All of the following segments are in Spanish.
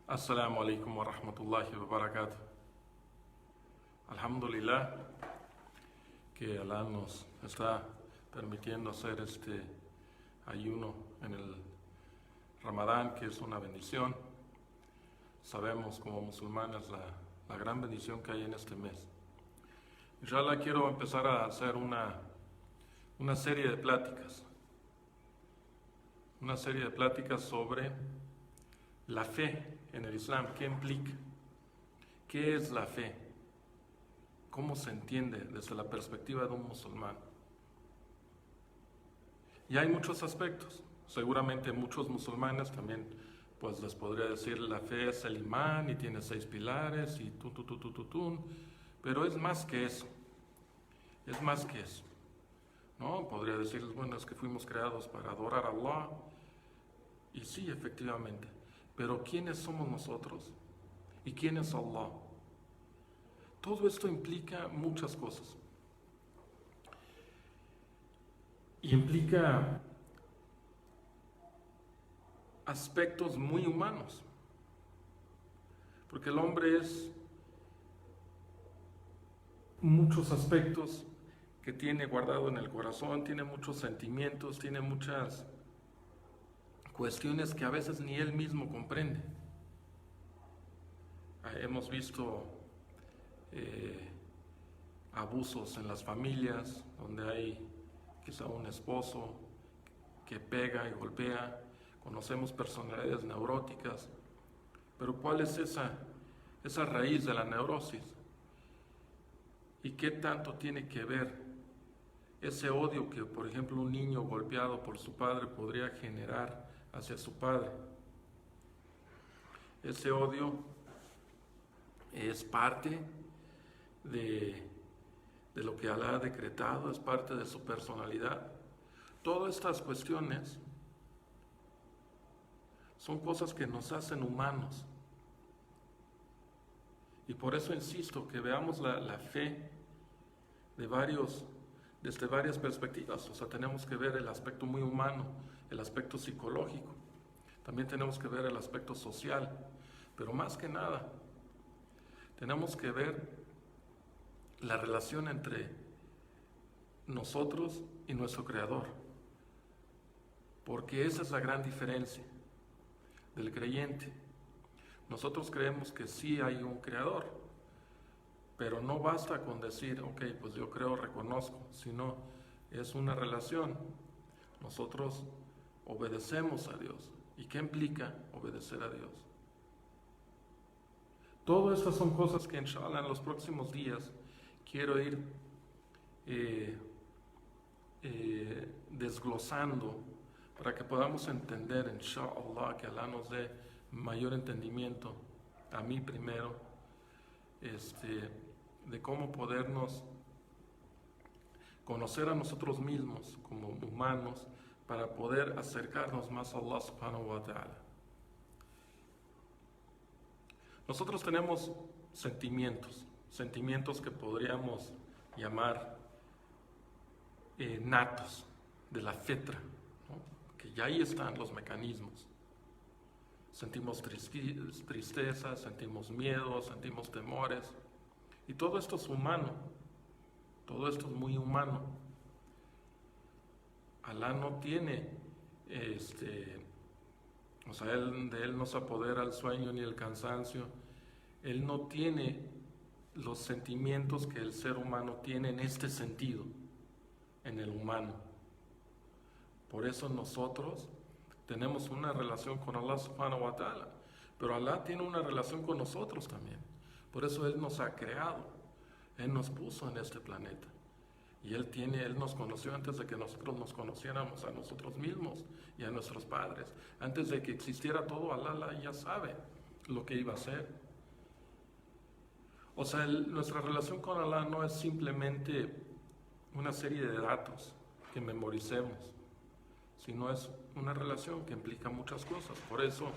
Assalamu alaikum wa rahmatullahi wa barakatuh. Alhamdulillah que Allah nos está permitiendo hacer este ayuno en el Ramadán, que es una bendición. Sabemos como musulmanes la gran bendición que hay en este mes. Inshallah quiero empezar a hacer una serie de pláticas. Una serie de pláticas sobre la fe en el Islam. ¿Qué implica? ¿Qué es la fe? ¿Cómo se entiende desde la perspectiva de un musulmán? Y hay muchos aspectos. Seguramente muchos musulmanes también pues les podría decir la fe es el imán y tiene 6 pilares y pero es más que eso. Es más que eso. ¿No? Podría decirles, bueno, es que fuimos creados para adorar a Allah. Y sí, efectivamente. Pero ¿quiénes somos nosotros? ¿Y quién es Allah? Todo esto implica muchas cosas. Y implica aspectos muy humanos. Porque el hombre es muchos aspectos que tiene guardado en el corazón, tiene muchos sentimientos, tiene muchas cuestiones que a veces ni él mismo comprende. Hemos visto abusos en las familias, donde hay quizá un esposo que pega y golpea. Conocemos personalidades neuróticas, pero ¿cuál es esa raíz de la neurosis? ¿Y qué tanto tiene que ver ese odio que, por ejemplo, un niño golpeado por su padre podría generar hacia su padre? Ese odio es parte de lo que Alá ha decretado, es parte de su personalidad. Todas estas cuestiones son cosas que nos hacen humanos. Y por eso insisto que veamos la fe desde varias perspectivas. O sea, tenemos que ver el aspecto muy humano, el aspecto psicológico. También tenemos que ver el aspecto social. Pero más que nada, tenemos que ver la relación entre nosotros y nuestro Creador. Porque esa es la gran diferencia del creyente. Nosotros creemos que sí hay un Creador, pero no basta con decir, ok, pues yo creo, reconozco, sino es una relación. Nosotros obedecemos a Dios. ¿Y qué implica obedecer a Dios? Todas estas son cosas que inshallah en los próximos días quiero ir desglosando para que podamos entender, inshallah, que Allah nos dé mayor entendimiento, a mí primero, de cómo podernos conocer a nosotros mismos como humanos para poder acercarnos más a Allah subhanahu wa ta'ala. Nosotros tenemos sentimientos que podríamos llamar natos, de la fitra, ¿no? Que ya ahí están los mecanismos. Sentimos tristeza, sentimos miedo, sentimos temores. Y todo esto es humano, todo esto es muy humano. Alá no tiene, o sea, de Él no se apodera el sueño ni el cansancio. Él no tiene los sentimientos que el ser humano tiene en este sentido, en el humano. Por eso nosotros tenemos una relación con Allah subhanahu wa ta'ala, pero Allah tiene una relación con nosotros también. Por eso Él nos ha creado, Él nos puso en este planeta. Y Él nos conoció antes de que nosotros nos conociéramos a nosotros mismos y a nuestros padres. Antes de que existiera todo, Allah ya sabe lo que iba a hacer. O sea, nuestra relación con Allah no es simplemente una serie de datos que memoricemos, sino es una relación que implica muchas cosas. Por eso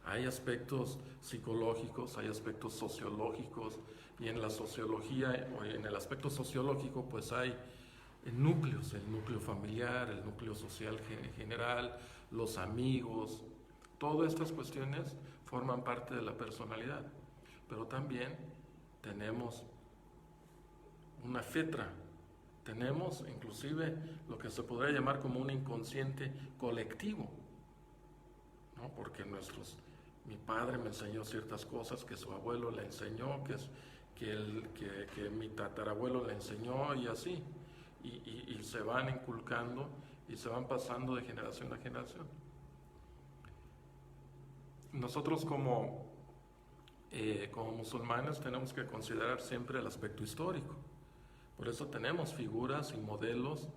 hay aspectos psicológicos, hay aspectos sociológicos, y en la sociología, o en el aspecto sociológico, pues hay núcleos, el núcleo familiar, el núcleo social general, los amigos, Todas estas cuestiones forman parte de la personalidad, pero también tenemos una fitra, tenemos inclusive lo que se podría llamar como un inconsciente colectivo, ¿no? Porque mi padre me enseñó ciertas cosas que su abuelo le enseñó, que mi tatarabuelo le enseñó y así, y se van inculcando y se van pasando de generación a generación. Nosotros como musulmanes tenemos que considerar siempre el aspecto histórico. Por eso tenemos figuras y modelos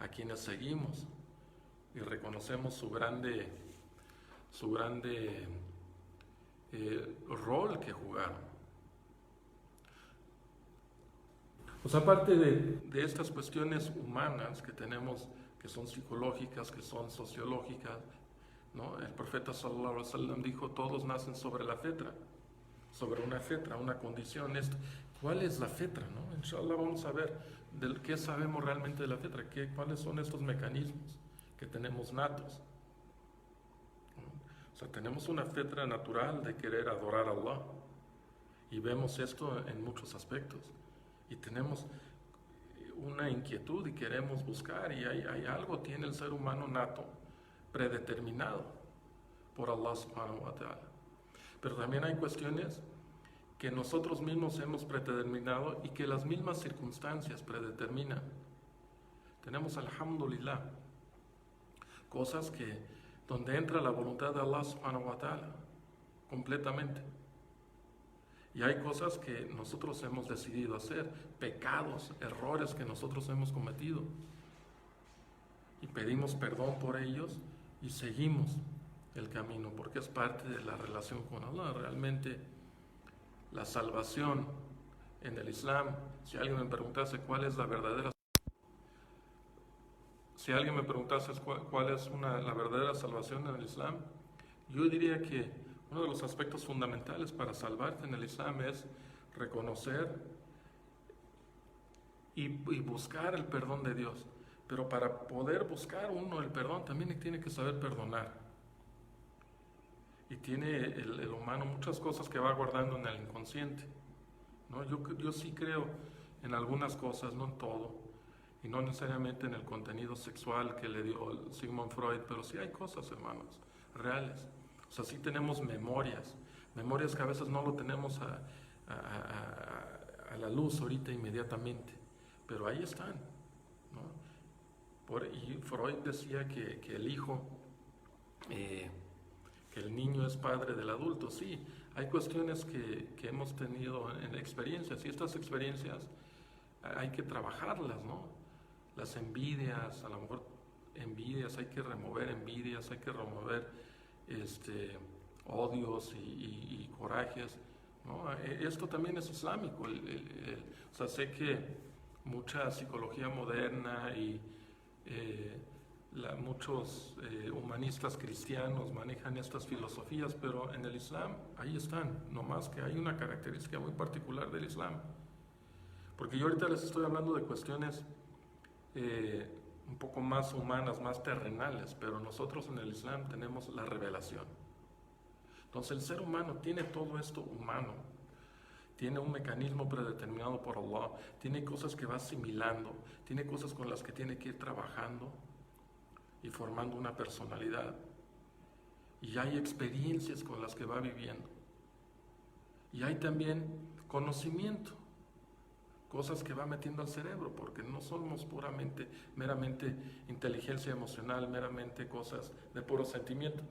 a quienes seguimos y reconocemos su grande rol que jugaron. Pues aparte de estas cuestiones humanas que tenemos, que son psicológicas, que son sociológicas, ¿no? El profeta sallallahu alaihi wasallam dijo: todos nacen sobre la fetra, sobre una fetra, una condición. ¿Cuál es la fetra? ¿No? Inshallah vamos a ver qué sabemos realmente de la fetra, cuáles son estos mecanismos que tenemos natos. O sea, tenemos una fetra natural de querer adorar a Allah, y vemos esto en muchos aspectos, y tenemos una inquietud y queremos buscar, y hay algo tiene el ser humano nato, predeterminado por Allah subhanahu wa ta'ala. Pero también hay cuestiones que nosotros mismos hemos predeterminado y que las mismas circunstancias predeterminan. Tenemos, alhamdulillah, cosas donde entra la voluntad de Allah subhanahu wa ta'ala completamente. Y hay cosas que nosotros hemos decidido hacer, pecados, errores que nosotros hemos cometido, y pedimos perdón por ellos y seguimos el camino, porque es parte de la relación con Allah. Realmente la salvación en el Islam, si alguien me preguntase cuál es la verdadera la verdadera salvación en el Islam, yo diría que uno de los aspectos fundamentales para salvarte en el Islam es reconocer y buscar el perdón de Dios. Pero para poder buscar uno el perdón, también tiene que saber perdonar. Y tiene el humano muchas cosas que va guardando en el inconsciente, ¿no? Yo sí creo en algunas cosas, no en todo, y no necesariamente en el contenido sexual que le dio Sigmund Freud, pero sí hay cosas, hermanos, reales. O sea, sí tenemos memorias que a veces no lo tenemos a la luz ahorita inmediatamente, pero ahí están, ¿no? Y Freud decía que el hijo, que el niño es padre del adulto. Sí, hay cuestiones que hemos tenido en experiencias, y estas experiencias hay que trabajarlas, ¿no? Las envidias, a lo mejor hay que remover envidias, hay que remover odios y corajes, ¿no? Esto también es islámico. O sea, sé que mucha psicología moderna y muchos humanistas cristianos manejan estas filosofías, pero en el Islam ahí están, nomás que hay una característica muy particular del Islam. Porque yo ahorita les estoy hablando de cuestiones un poco más humanas, más terrenales, pero nosotros en el Islam tenemos la revelación. Entonces el ser humano tiene todo esto humano, tiene un mecanismo predeterminado por Allah, tiene cosas que va asimilando, tiene cosas con las que tiene que ir trabajando y formando una personalidad, y hay experiencias con las que va viviendo, y hay también conocimiento, cosas que va metiendo al cerebro, porque no somos meramente inteligencia emocional, meramente cosas de puro sentimiento,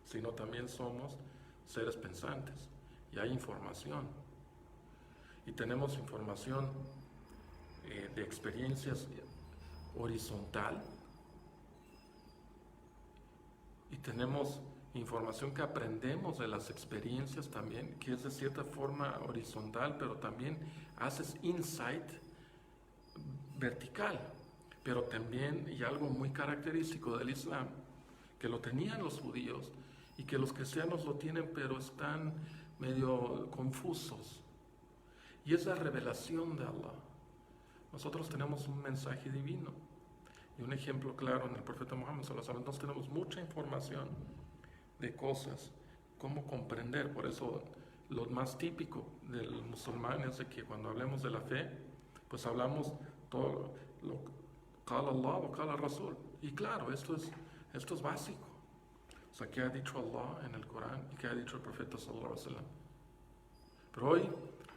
sino también somos seres pensantes, y hay información, y tenemos información de experiencias horizontal, y tenemos información que aprendemos de las experiencias también, que es de cierta forma horizontal, pero también haces insight vertical. Pero también, y algo muy característico del Islam, que lo tenían los judíos y que los cristianos lo tienen, pero están medio confusos, y es la revelación de Allah. Nosotros tenemos un mensaje divino y un ejemplo claro en el profeta Muhammad sallallahu alaihi wasallam. Entonces tenemos mucha información de cosas, cómo comprender. Por eso lo más típico del musulmán es de que cuando hablemos de la fe, pues hablamos todo lo qala Allah o qala Rasul. Y claro, esto es básico. O sea, ¿qué ha dicho Allah en el Corán y qué ha dicho el profeta sallallahu alaihi wasallam? Pero hoy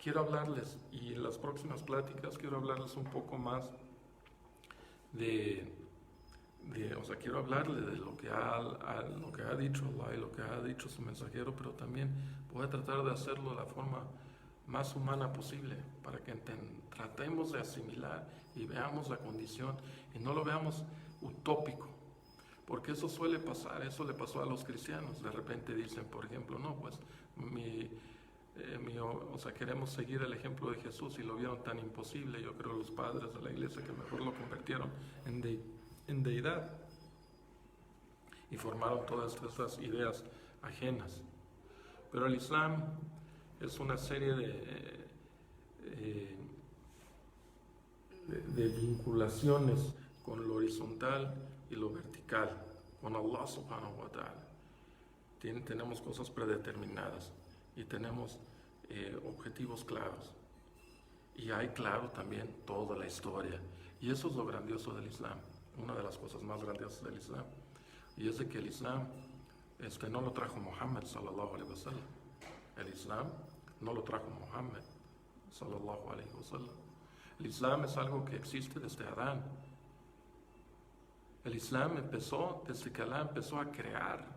quiero hablarles, y en las próximas pláticas quiero hablarles un poco más o sea, quiero hablarle de lo que ha dicho Allah y lo que ha dicho su mensajero, pero también voy a tratar de hacerlo de la forma más humana posible, para que tratemos de asimilar y veamos la condición y no lo veamos utópico, porque eso suele pasar. Eso le pasó a los cristianos. De repente dicen, por ejemplo, no, pues o sea, queremos seguir el ejemplo de Jesús y lo vieron tan imposible. Yo creo los padres de la iglesia que mejor lo convirtieron en deidad y formaron todas estas ideas ajenas. Pero el Islam es una serie de vinculaciones con lo horizontal y lo vertical, con Allah subhanahu wa ta'ala. Tenemos cosas predeterminadas y tenemos objetivos claros. Y hay claro también toda la historia. Y eso es lo grandioso del Islam, una de las cosas más grandiosas del Islam. Y es de que el Islam no lo trajo Muhammad sallallahu alaihi wasallam. El Islam no lo trajo Muhammad sallallahu alaihi wasallam. El Islam es algo que existe desde Adán. El Islam empezó desde que Allah empezó a crear,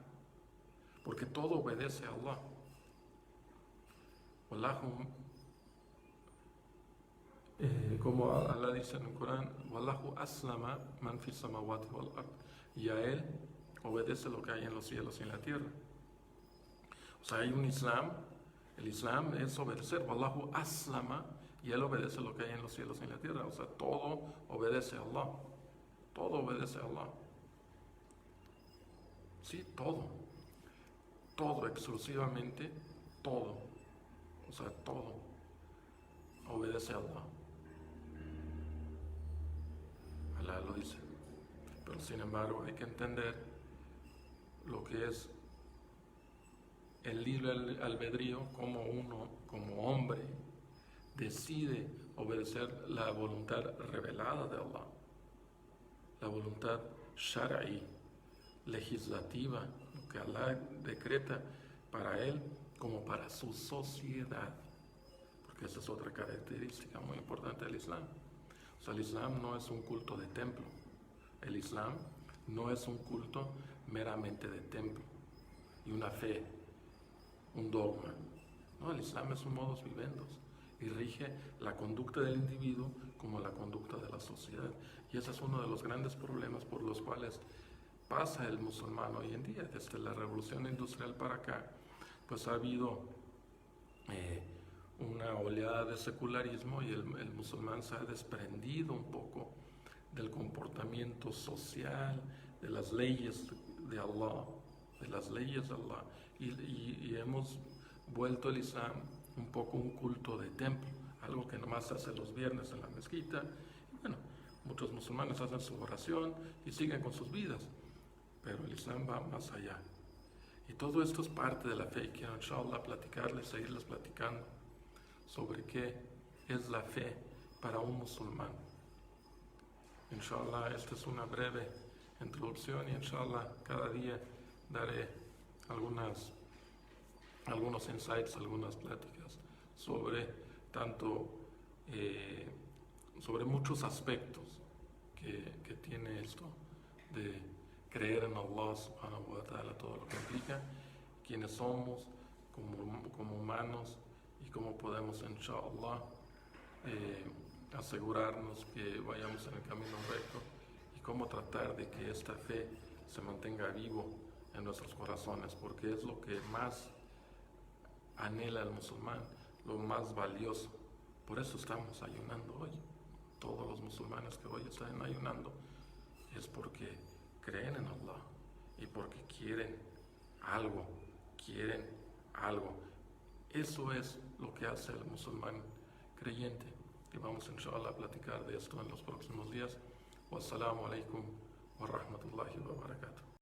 porque todo obedece a Allah. Como Allah dice en el Corán, Wallahu aslama man fi samawati wal ard, y a Él obedece lo que hay en los cielos y en la tierra. O sea, hay un Islam. El Islam es obedecer, Wallahu aslama, y Él obedece lo que hay en los cielos y en la tierra. O sea, todo obedece a Allah. Todo obedece a Allah. Sí, todo. Todo, exclusivamente todo. O sea, todo obedece a Allah. Allah lo dice. Pero sin embargo hay que entender lo que es el libre albedrío, como uno, como hombre, decide obedecer la voluntad revelada de Allah, la voluntad shar'i, legislativa, lo que Allah decreta para él como para su sociedad, porque esa es otra característica muy importante del Islam. O sea, el Islam no es un culto de templo. El Islam no es un culto meramente de templo y una fe, un dogma. No, el Islam es un modus vivendi y rige la conducta del individuo como la conducta de la sociedad. Y ese es uno de los grandes problemas por los cuales pasa el musulmán hoy en día. Desde la revolución industrial para acá, pues ha habido una oleada de secularismo, y el musulmán se ha desprendido un poco del comportamiento social, de las leyes de Allah, y hemos vuelto el Islam un poco un culto de templo, algo que nomás se hace los viernes en la mezquita. Y bueno, muchos musulmanes hacen su oración y siguen con sus vidas, pero el Islam va más allá. Y todo esto es parte de la fe, y quiero inshallah seguirles platicando sobre qué es la fe para un musulmán. Inshallah, esta es una breve introducción, y inshallah cada día daré algunos insights, algunas pláticas sobre sobre muchos aspectos que tiene esto de creer en Allah subhanahu wa ta'ala, todo lo que implica, quiénes somos como humanos, y cómo podemos inshallah asegurarnos que vayamos en el camino recto, y cómo tratar de que esta fe se mantenga vivo en nuestros corazones, porque es lo que más anhela el musulmán, lo más valioso. Por eso estamos ayunando hoy. Todos los musulmanes que hoy están ayunando es porque creen en Allah y porque quieren algo. Eso es lo que hace el musulmán creyente. Y vamos inshallah a platicar de esto en los próximos días. Wassalamu alaikum wa rahmatullahi wa barakatuh.